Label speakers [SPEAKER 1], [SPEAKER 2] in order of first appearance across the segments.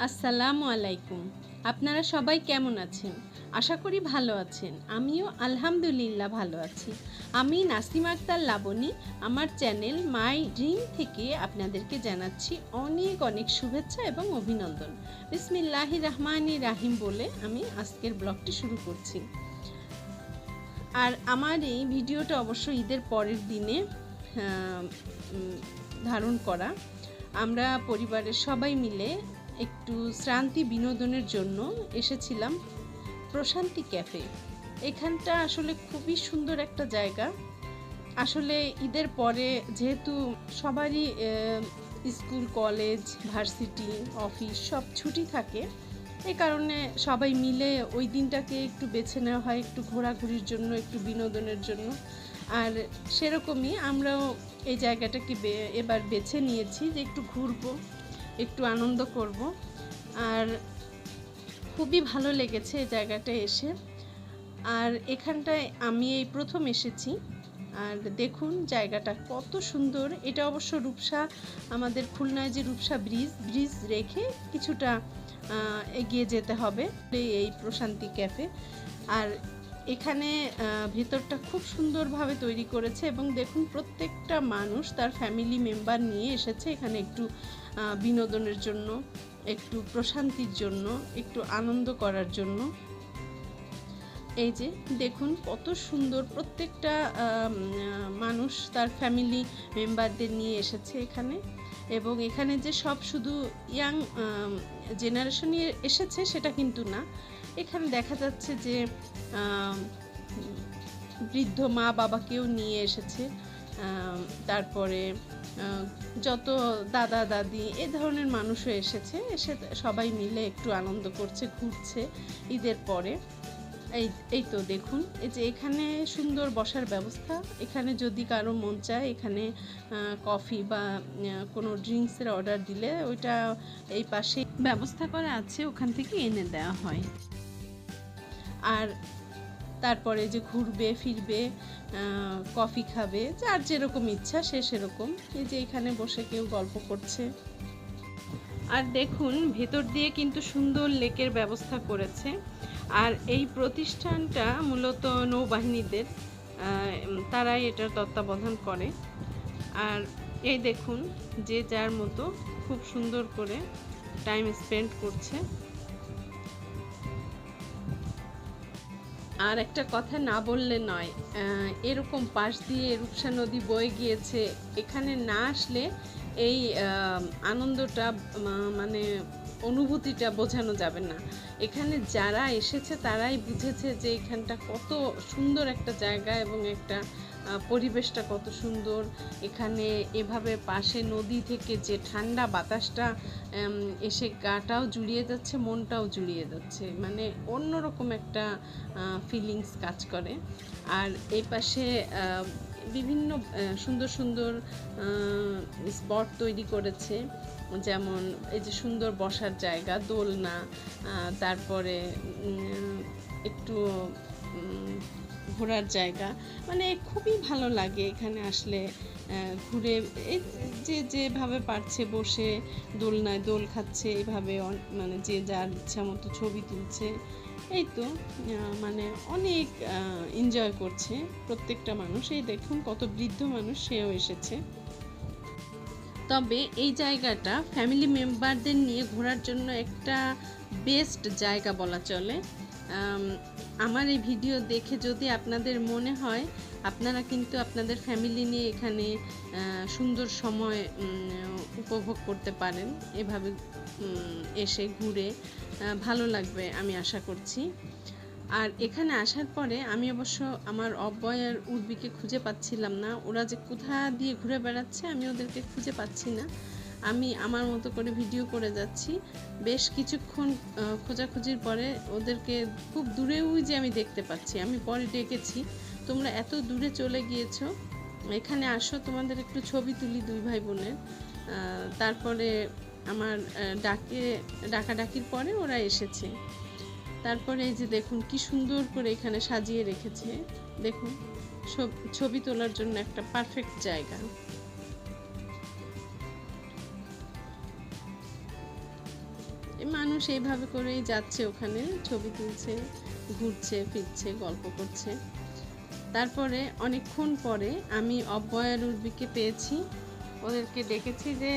[SPEAKER 1] আসসালামু আলাইকুম। আপনারা সবাই কেমন আছেন? আশা করি ভালো আছেন। আমিও আলহামদুলিল্লাহ ভালো আছি। আমি নাসিমা আক্তার লাবণী। আমার চ্যানেল মাই ড্রিম থেকে আপনাদেরকে জানাচ্ছি অনেক অনেক শুভেচ্ছা এবং অভিনন্দন। বিসমিল্লাহির রহমানির রাহিম বলে আমি আজকের ব্লগটি শুরু করছি। আর আমার এই ভিডিওটা অবশ্য ঈদের পরের দিনে ধারণ করা। আমরা পরিবারের সবাই মিলে একটু শ্রান্তি বিনোদনের জন্য এসেছিলাম প্রশান্তি ক্যাফে। এখানটা আসলে খুবই সুন্দর একটা জায়গা। আসলে ঈদের পরে যেহেতু সবারই স্কুল, কলেজ, ভার্সিটি, অফিস সব ছুটি থাকে, এই কারণে সবাই মিলে ওই দিনটাকে একটু বেছে নেওয়া হয় একটু ঘোরাঘুরির জন্য, একটু বিনোদনের জন্য। আর সেরকমই আমরাও এই জায়গাটাকে এবার বেছে নিয়েছি যে একটু ঘুরবো, একটু আনন্দ করব। আর খুবই ভালো লেগেছে এই জায়গাটায় এসে। আর এখানটায় আমি এই প্রথম এসেছি। আর দেখুন জায়গাটা কত সুন্দর। এটা অবশ্য রূপসা, আমাদের খুলনায় যে রূপসা ব্রিজ রেখে কিছুটা এগিয়ে যেতে হবে এই প্রশান্তি ক্যাফে। আর এখানে ভেতরটা খুব সুন্দরভাবে তৈরি করেছে এবং দেখুন প্রত্যেকটা মানুষ তার ফ্যামিলি মেম্বার নিয়ে এসেছে এখানে একটু বিনোদনের জন্য, একটু প্রশান্তির জন্য, একটু আনন্দ করার জন্য। এই যে দেখুন কত সুন্দর, প্রত্যেকটা মানুষ তার ফ্যামিলি মেম্বারদের নিয়ে এসেছে এখানে। এবং এখানে যে সব শুধু ইয়াং জেনারেশনই এসেছে সেটা কিন্তু না। এখানে দেখা যাচ্ছে যে বৃদ্ধ মা বাবাকেও নিয়ে এসেছে। তারপরে যত দাদা দাদি এ ধরনের মানুষও এসে সবাই মিলে একটু আনন্দ করছে, ঘুরছে ঈদের পরে। এই তো দেখুন, এই যে এখানে সুন্দর বসার ব্যবস্থা। এখানে যদি কারো মন চায় এখানে কফি বা কোনো ড্রিঙ্কসের অর্ডার দিলে ওইটা এই পাশে ব্যবস্থা করা আছে, ওখান থেকে এনে দেওয়া হয়। আর তারপরে যে ঘুরবে ফিরবে, কফি খাবে, যার যেরকম ইচ্ছা সে সেরকম। এই যে এখানে বসে কেউ গল্প করছে। আর দেখুন ভেতর দিয়ে কিন্তু সুন্দর লেকের ব্যবস্থা করেছে। আর এই প্রতিষ্ঠানটা মূলত নৌবাহিনীদের, তারাই এটার তত্ত্বাবধান করে। আর এই দেখুন যে যার মতো খুব সুন্দর করে টাইম স্পেন্ড করছে। আর একটা কথা না বললে নয়, এরকম পাশ দিয়ে রূপসা নদী বয়ে গিয়েছে। এখানে না আসলে এই আনন্দটা মানে অনুভূতিটা বোঝানো যাবে না। এখানে যারা এসেছে তারাই বুঝেছে যে এখানটা কত সুন্দর একটা জায়গা এবং একটা পরিবেশটা কত সুন্দর। এখানে এভাবে পাশে নদী থেকে যে ঠান্ডা বাতাসটা এসে গাটাও জুড়িয়ে যাচ্ছে, মনটাও জুড়িয়ে যাচ্ছে, মানে অন্যরকম একটা ফিলিংস কাজ করে। আর এই পাশে বিভিন্ন সুন্দর সুন্দর স্পট তৈরি করেছে, যেমন এই যে সুন্দর বসার জায়গা, দোলনা, তারপরে একটু ঘোরার জায়গা। মানে খুবই ভালো লাগে এখানে আসলে ঘুরে। যেভাবে পারছে বসে দোলনায় দোল খাচ্ছে, এইভাবে মানে যে যার ইচ্ছা মতো ছবি তুলছে। এই তো মানে অনেক এনজয় করছে প্রত্যেকটা মানুষ। এই দেখুন কত বৃদ্ধ মানুষ, সেও এসেছে। তবে এই জায়গাটা ফ্যামিলি মেম্বারদের নিয়ে ঘোরার জন্য একটা বেস্ট জায়গা বলা চলে। আমার এই ভিডিও দেখে যদি আপনাদের মনে হয় আপনারা কিন্তু আপনাদের ফ্যামিলি নিয়ে এখানে সুন্দর সময় উপভোগ করতে পারেন। এভাবে এসে ঘুরে ভালো লাগবে আমি আশা করছি। আর এখানে আসার পরে আমি অবশ্য আমার অব্বয় আর উর্বিকে খুঁজে পাচ্ছিলাম না। ওরা যে কোথা দিয়ে ঘুরে বেড়াচ্ছে আমি ওদেরকে খুঁজে পাচ্ছি না। আমি আমার মতো করে ভিডিও করে যাচ্ছি। বেশ কিছুক্ষণ খোঁজাখুঁজির পরে ওদেরকে খুব দূরে যে আমি দেখতে পাচ্ছি। আমি পরে ডেকেছি, তোমরা এত দূরে চলে গিয়েছো, এখানে আসো, তোমাদের একটু ছবি তুলি দুই ভাই বোনের। তারপরে আমার ডাকাডাকির পরে ওরা এসেছে। তারপরে এই যে দেখুন কি সুন্দর করে এখানে সাজিয়ে রেখেছে। দেখুন ছবি তোলার জন্য একটা পারফেক্ট জায়গা। এই মানুষ এইভাবে করেই যাচ্ছে, ওখানে ছবি তুলছে, ঘুরছে ফিরছে, গল্প করছে। তারপরে অনেকক্ষণ পরে আমি অব্বয় আর উর্বিকে পেয়েছি। ওদেরকে ডেকেছি যে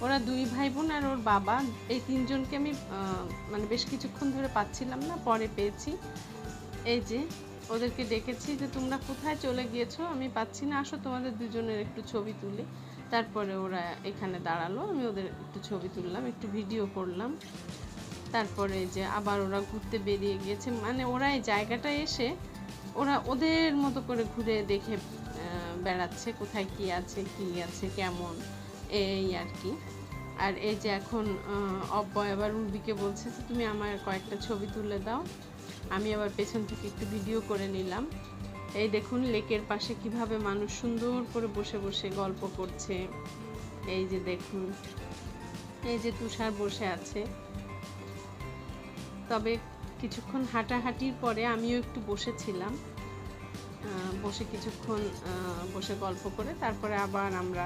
[SPEAKER 1] ওরা দুই ভাই বোন আর ওর বাবা, এই তিনজনকে আমি মানে বেশ কিছুক্ষণ ধরে পাচ্ছিলাম না, পরে পেয়েছি। এই যে ওদেরকে ডেকেছি যে তোমরা কোথায় চলে গিয়েছো, আমি পাচ্ছি না, আসো তোমাদের দুজনের একটু ছবি তুলি। তারপরে ওরা এখানে দাঁড়ালো, আমি ওদের একটু ছবি তুললাম, একটু ভিডিও করলাম। তারপরে যে আবার ওরা ঘুরতে বেরিয়ে গিয়েছে, মানে ওরা এই জায়গাটায় এসে ওরা ওদের মতো করে ঘুরে দেখে বেড়াচ্ছে, কোথায় কি আছে কেমন, এই আর কি। আর এই যে এখন অব্বয় আবার উর্বিকে বলছে যে তুমি আমার কয়েকটা ছবি তুলে দাও। আমি আবার পেছন থেকে একটু ভিডিও করে নিলাম। এই দেখুন লেকের পাশে কিভাবে মানুষ সুন্দর করে বসে বসে গল্প করছে। এই যে দেখুন, এই যে তুষার বসে আছে। তবে কিছুক্ষণ হাঁটাহাঁটির পরে আমিও একটু বসেছিলাম, বসে কিছুক্ষণ বসে গল্প করে তারপরে আবার আমরা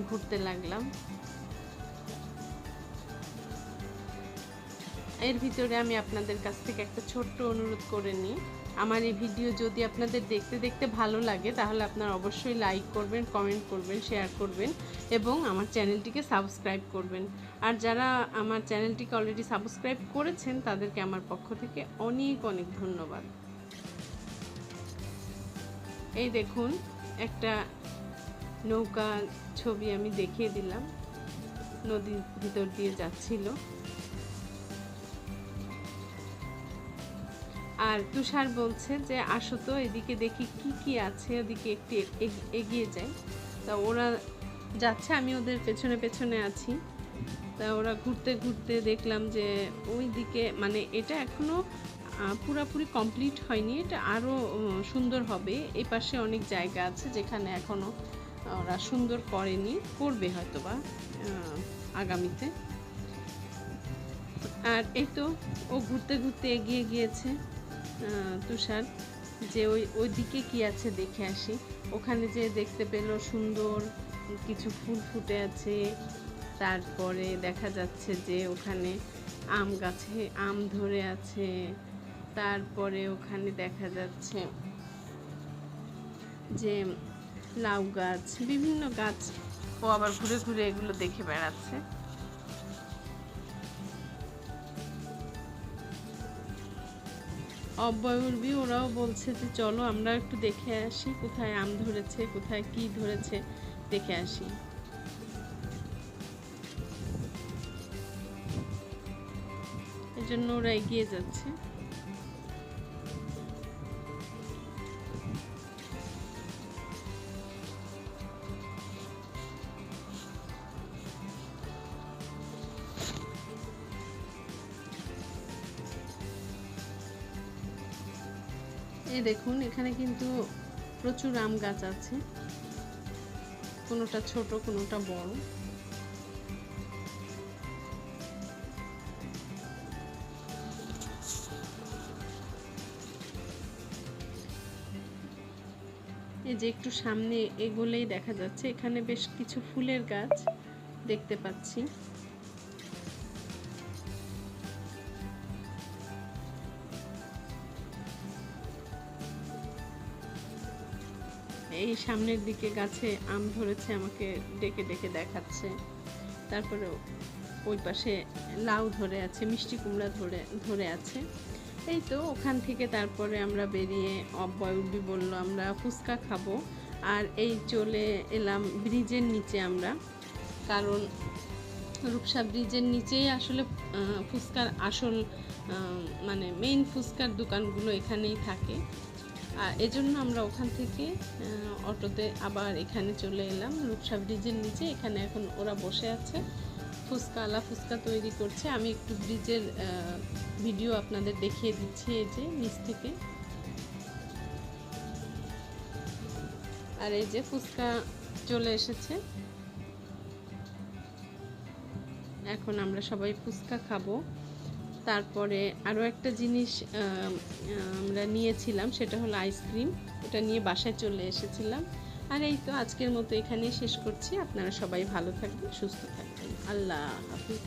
[SPEAKER 1] ঘুরতে লাগলাম। এর ভিতরে আমি আপনাদের কাছ থেকে একটা ছোট্ট অনুরোধ করে নিই, আমার এই ভিডিও যদি আপনাদের দেখতে দেখতে ভালো লাগে তাহলে আপনারা অবশ্যই লাইক করবেন, কমেন্ট করবেন, শেয়ার করবেন এবং আমার চ্যানেলটিকে সাবস্ক্রাইব করবেন। আর যারা আমার চ্যানেলটিকে অলরেডি সাবস্ক্রাইব করেছেন তাদেরকে আমার পক্ষ থেকে অনেক অনেক ধন্যবাদ। এই দেখুন একটা নৌকা ছবি আমি দেখিয়ে দিলাম, নদীর ভিতর দিয়ে যাচ্ছিল। আর তুষার বলছে যে আসো তো এদিকে দেখি কি কি আছে, ওদিকে একটু এগিয়ে যাই। তা ওরা যাচ্ছে, আমি ওদের পেছনে পেছনে আছি। তা ওরা ঘুরতে ঘুরতে দেখলাম যে ওই দিকে, মানে এটা এখনো পুরোপুরি কমপ্লিট হয়নি, এটা আরও সুন্দর হবে। এই পাশে অনেক জায়গা আছে যেখানে এখনো ওরা সুন্দর করেনি, করবে হয়তো বা আগামীতে। আর এই তো ও ঘুরতে ঘুরতে এগিয়ে গিয়েছে তুষার, যে ওই দিকে কি আছে দেখে আসি। ওখানে যে দেখতে পেল সুন্দর কিছু ফুল ফুটে আছে, তারপরে দেখা যাচ্ছে যে ওখানে আম গাছে আম ধরে আছে, তারপরে ওখানে দেখা যাচ্ছে যে লাউ গাছ, বিভিন্ন গাছ। ও আবার ঘুরে ঘুরে এগুলো দেখে বেড়াচ্ছে। অব্বয় উর্বি ওরাও বলছে যে চলো আমরা একটু দেখে আসি কোথায় আম ধরেছে, কোথায় কি ধরেছে দেখে আসি। এজন্য ওরা এগিয়ে যাচ্ছে। এই দেখুন এখানে কিন্তু প্রচুর আম গাছ আছে, কোনোটা ছোট কোনোটা বড়। এই যে একটু সামনে এগোলেই দেখা যাচ্ছে এখানে বেশ কিছু ফুলের গাছ দেখতে পাচ্ছি। এই সামনের দিকে গাছে আম ধরেছে, আমাকে ডেকে ডেকে দেখাচ্ছে। তারপরে ওই পাশে লাউ ধরে আছে, মিষ্টি কুমড়া ধরে আছে। এই তো ওখান থেকে তারপরে আমরা বেরিয়ে অব্বয় উর্বি বললো আমরা ফুচকা খাবো। আর এই চলে এলাম ব্রিজের নিচে আমরা, কারণ রূপসা ব্রিজের নিচেই আসলে ফুচকার আসল মানে মেইন ফুচকার দোকানগুলো এখানেই থাকে। আর এজন্য আমরা ওখান থেকে অটোতে আবার এখানে চলে এলাম রূপসা ব্রিজের নিচে। এখানে এখন ওরা বসে আছে, ফুচকাওয়ালা ফুচকা তৈরি করছে। আমি একটু ব্রিজের ভিডিও আপনাদের দেখিয়ে দিচ্ছি, এই যে নিচ থেকে। আর এই যে ফুচকা চলে এসেছে, এখন আমরা সবাই ফুচকা খাবো। তারপরে আরও একটা জিনিস আমরা নিয়েছিলাম, সেটা হলো আইসক্রিম। ওটা নিয়ে বাসায় চলে এসেছিলাম। আর এই তো আজকের মতো এখানেই শেষ করছি। আপনারা সবাই ভালো থাকবেন, সুস্থ থাকবেন। আল্লাহ হাফিজ।